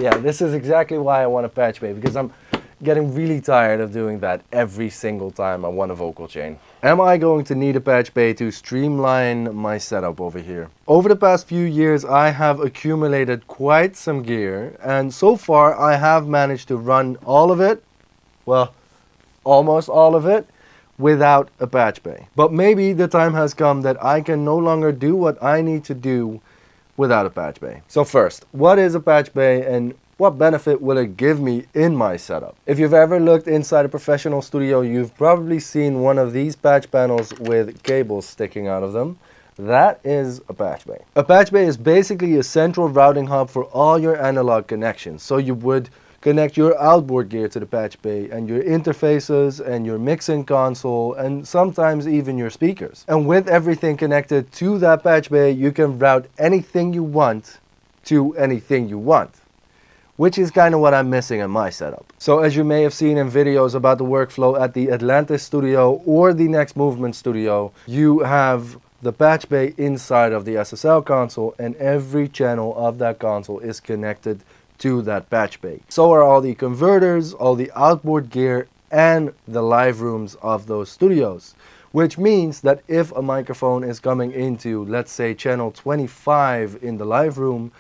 Yeah, this is exactly why I want a Patchbay, because I'm getting really tired of doing that every single time I want a vocal chain. Am I going to need a Patchbay to streamline my setup over here? Over the past few years I have accumulated quite some gear, and so far I have managed to run all of it, well, almost all of it, without a Patchbay. But maybe the time has come that I can no longer do what I need to do without a Patchbay. So first, what is a Patchbay and what benefit will it give me in my setup? If you've ever looked inside a professional studio, you've probably seen one of these patch panels with cables sticking out of them. That is a Patchbay. A Patchbay is basically a central routing hub for all your analog connections. So you would connect your outboard gear to the Patchbay and your interfaces and your mixing console and sometimes even your speakers. And with everything connected to that Patchbay, you can route anything you want to anything you want, which is kind of what I'm missing in my setup. So as you may have seen in videos about the workflow at the Atlantis studio or the Next Movement studio, you have the Patchbay inside of the SSL console, and every channel of that console is connected to that Patchbay. So are all the converters, all the outboard gear, and the live rooms of those studios. Which means that if a microphone is coming into, let's say, channel 25 in the live room,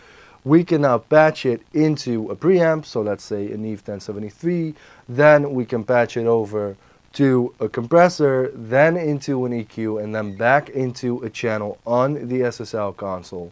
we can now patch it into a preamp, so let's say a Neve 1073, then we can patch it over to a compressor, then into an EQ, and then back into a channel on the SSL console,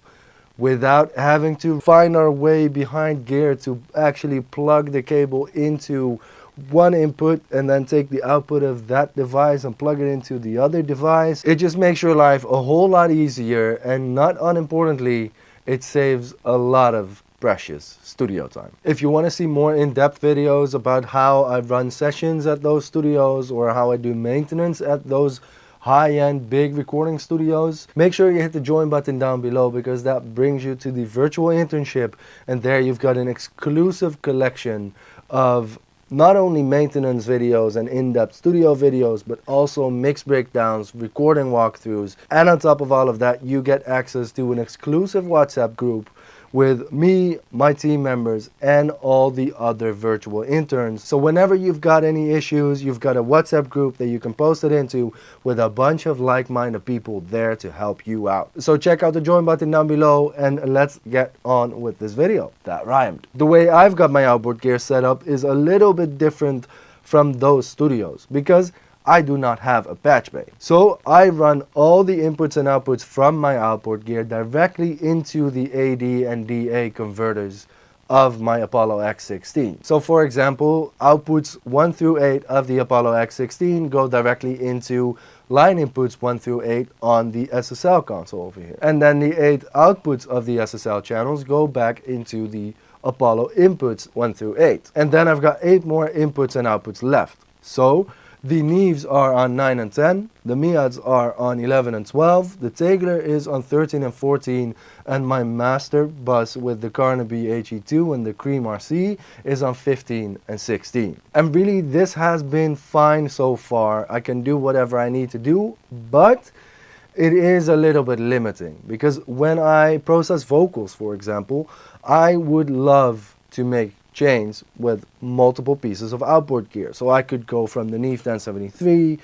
without having to find our way behind gear to actually plug the cable into one input and then take the output of that device and plug it into the other device. It just makes your life a whole lot easier, and not unimportantly, it saves a lot of precious studio time. If you want to see more in-depth videos about how I run sessions at those studios or how I do maintenance at those high-end big recording studios, make sure you hit the join button down below, because that brings you to the Virtual Internship, and there you've got an exclusive collection of not only maintenance videos and in-depth studio videos, but also mix breakdowns, recording walkthroughs, and on top of all of that, you get access to an exclusive WhatsApp group with me, my team members, and all the other virtual interns. So whenever you've got any issues, you've got a WhatsApp group that you can post it into with a bunch of like-minded people there to help you out. So check out the join button down below, and let's get on with this video. That rhymed. The way I've got my outboard gear set up is a little bit different from those studios, because I do not have a Patchbay. So I run all the inputs and outputs from my outboard gear directly into the AD and DA converters of my Apollo X16. So for example, outputs 1 through 8 of the Apollo X16 go directly into line inputs 1 through 8 on the SSL console over here. And then the 8 outputs of the SSL channels go back into the Apollo inputs 1 through 8. And then I've got 8 more inputs and outputs left. So the Neves are on 9 and 10, the Miads are on 11 and 12, the Tegler is on 13 and 14, and my master bus with the Carnaby HE2 and the Cream RC is on 15 and 16. And really, this has been fine so far. I can do whatever I need to do, but it is a little bit limiting, because when I process vocals, for example, I would love to make chains with multiple pieces of outboard gear. So I could go from the Neve 1073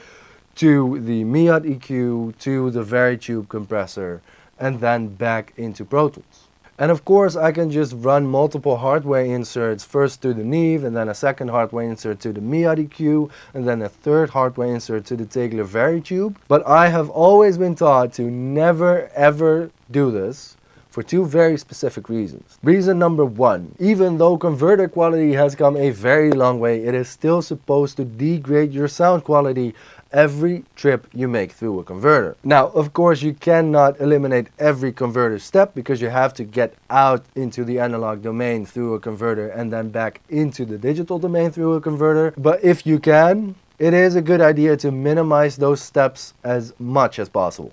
to the Miat EQ to the Varitube compressor and then back into Pro Tools. And of course I can just run multiple hardware inserts, first to the Neve and then a second hardware insert to the Miat EQ and then a third hardware insert to the Tegler Varitube. But I have always been taught to never ever do this, for 2 very specific reasons. Reason number 1, even though converter quality has come a very long way, it is still supposed to degrade your sound quality every trip you make through a converter. Now, of course, you cannot eliminate every converter step, because you have to get out into the analog domain through a converter and then back into the digital domain through a converter. But if you can, it is a good idea to minimize those steps as much as possible.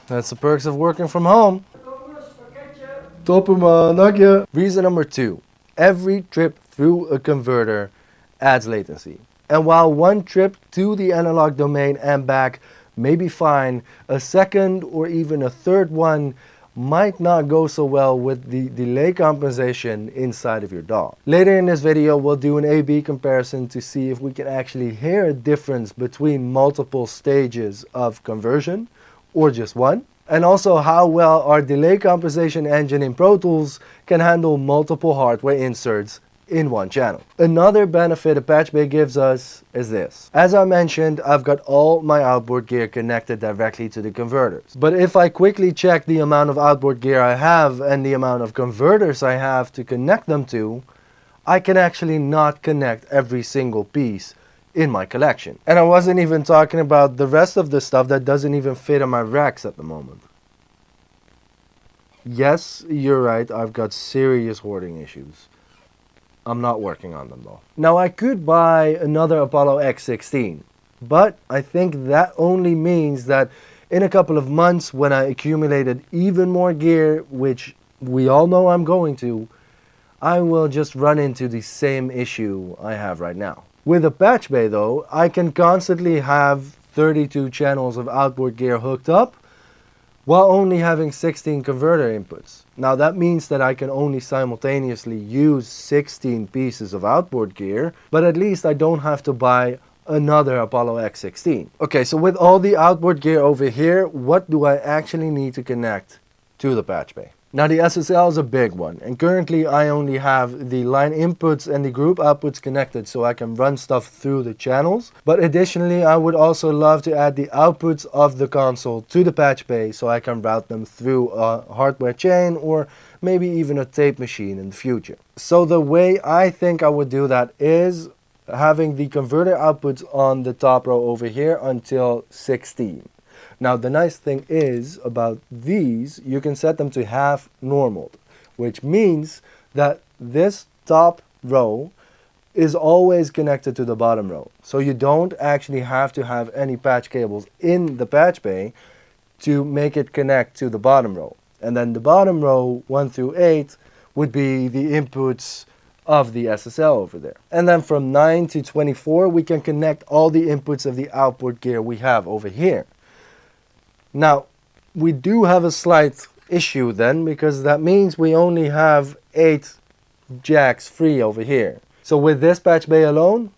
That's the perks of working from home. Toppen man, dank je. Reason number 2. Every trip through a converter adds latency. And while one trip to the analog domain and back may be fine, a second or even a third one might not go so well with the delay compensation inside of your DAW. Later in this video, we'll do an A/B comparison to see if we can actually hear a difference between multiple stages of conversion or just one, and also how well our delay compensation engine in Pro Tools can handle multiple hardware inserts in one channel. Another benefit a Patchbay gives us is this. As I mentioned, I've got all my outboard gear connected directly to the converters. But if I quickly check the amount of outboard gear I have and the amount of converters I have to connect them to, I can actually not connect every single piece in my collection. And I wasn't even talking about the rest of the stuff that doesn't even fit in my racks at the moment. Yes, you're right, I've got serious hoarding issues. I'm not working on them though. Now I could buy another Apollo X16, but I think that only means that in a couple of months when I accumulated even more gear, which we all know I'm going to, I will just run into the same issue I have right now. With a Patchbay though, I can constantly have 32 channels of outboard gear hooked up while only having 16 converter inputs. Now that means that I can only simultaneously use 16 pieces of outboard gear, but at least I don't have to buy another Apollo X16. Okay, so with all the outboard gear over here, what do I actually need to connect to the Patchbay? Now the SSL is a big one, and currently I only have the line inputs and the group outputs connected so I can run stuff through the channels. But additionally, I would also love to add the outputs of the console to the Patchbay so I can route them through a hardware chain or maybe even a tape machine in the future. So the way I think I would do that is having the converter outputs on the top row over here until 16. Now the nice thing is about these, you can set them to half normaled, which means that this top row is always connected to the bottom row. So you don't actually have to have any patch cables in the Patchbay to make it connect to the bottom row. And then the bottom row 1 through 8 would be the inputs of the SSL over there. And then from 9 to 24 we can connect all the inputs of the outboard gear we have over here. Now, we do have a slight issue then, because that means we only have 8 jacks free over here. So with this Patchbay alone,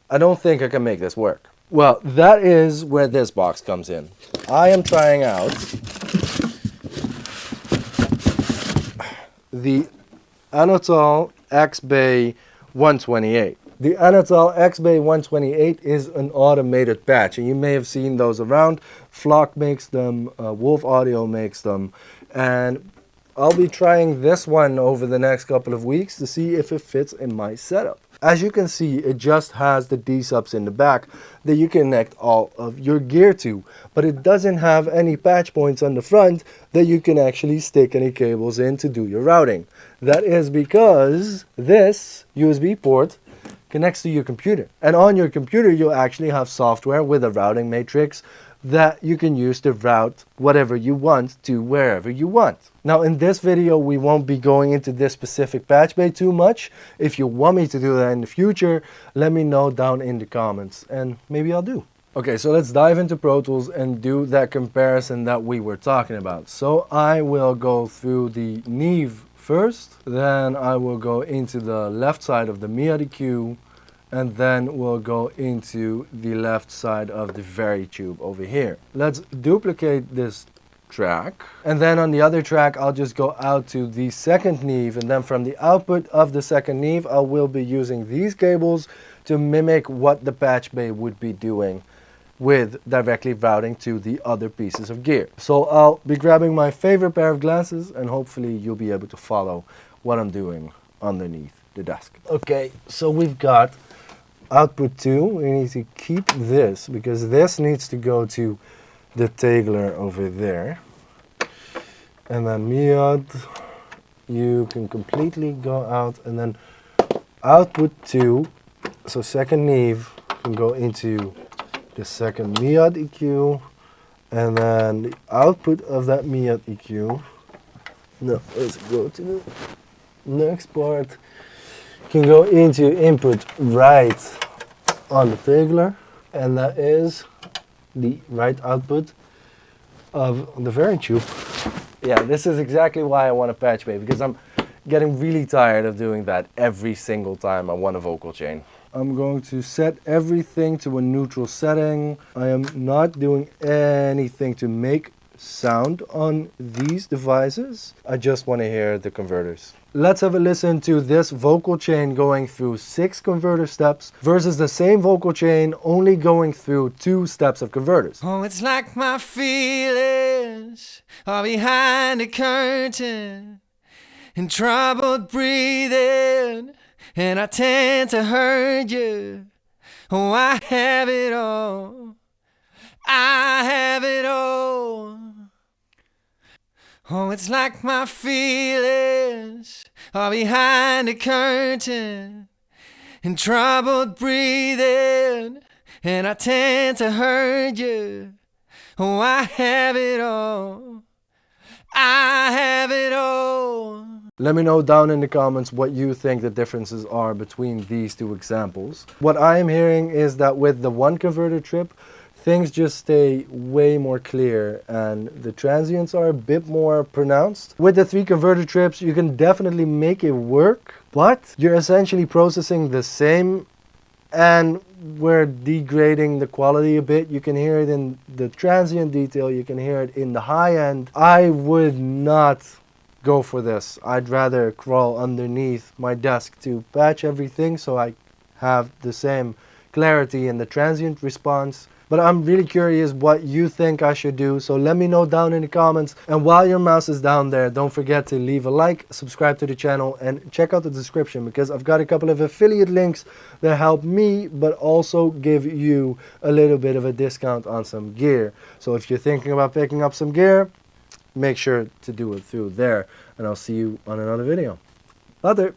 I don't think I can make this work. Well, that is where this box comes in. I am trying out the Anatol XBay 128. The Anatol XBay 128 is an automated patch, and you may have seen those around. Flock makes them, Wolf Audio makes them, and I'll be trying this one over the next couple of weeks to see if it fits in my setup. As you can see, it just has the D-subs in the back that you connect all of your gear to, but it doesn't have any patch points on the front that you can actually stick any cables in to do your routing. That is because this USB port connects to your computer, and on your computer you'll actually have software with a routing matrix that you can use to route whatever you want to wherever you want. Now in this video we won't be going into this specific Patchbay too much. If you want me to do that in the future, let me know down in the comments and maybe I'll do. Okay, so let's dive into Pro Tools and do that comparison that we were talking about. So I will go through the Neve first, then I will go into the left side of the Mia EQ, and then we'll go into the left side of the Veritube over here. Let's duplicate this track, and then on the other track I'll just go out to the second Neve, and then from the output of the second Neve I will be using these cables to mimic what the Patchbay would be doing with directly routing to the other pieces of gear. So I'll be grabbing my favorite pair of glasses and hopefully you'll be able to follow what I'm doing underneath the desk. Okay, so we've got output 2. We need to keep this because this needs to go to the Tegler over there. And then Miad, you can completely go out, and then output 2, so second Neve can go into the second Miad EQ, and then the output of that Miad EQ, no, let's go to the next part, can go into input right on the Tegler, and that is the right output of the Veritube. Yeah, this is exactly why I want a Patchbay, because I'm getting really tired of doing that every single time I want a vocal chain. I'm going to set everything to a neutral setting. I am not doing anything to make sound on these devices. I just want to hear the converters. Let's have a listen to this vocal chain going through 6 converter steps versus the same vocal chain only going through 2 steps of converters. Oh, it's like my feelings are behind the curtain and troubled breathing, and I tend to hurt you. Oh, I have it all. I have it all. Oh, it's like my feelings are behind the curtain and troubled breathing, and I tend to hurt you. Oh, I have it all. I have it all. Let me know down in the comments what you think the differences are between these 2 examples. What I am hearing is that with the 1 converter trip, things just stay way more clear and the transients are a bit more pronounced. With the 3 converter trips, you can definitely make it work, but you're essentially processing the same and we're degrading the quality a bit. You can hear it in the transient detail, you can hear it in the high end. I would not go for this. I'd rather crawl underneath my desk to patch everything so I have the same clarity in the transient response. But I'm really curious what you think I should do, so let me know down in the comments. And while your mouse is down there, don't forget to leave a like, subscribe to the channel, and check out the description because I've got a couple of affiliate links that help me, but also give you a little bit of a discount on some gear. So if you're thinking about picking up some gear, make sure to do it through there. And I'll see you on another video. Later!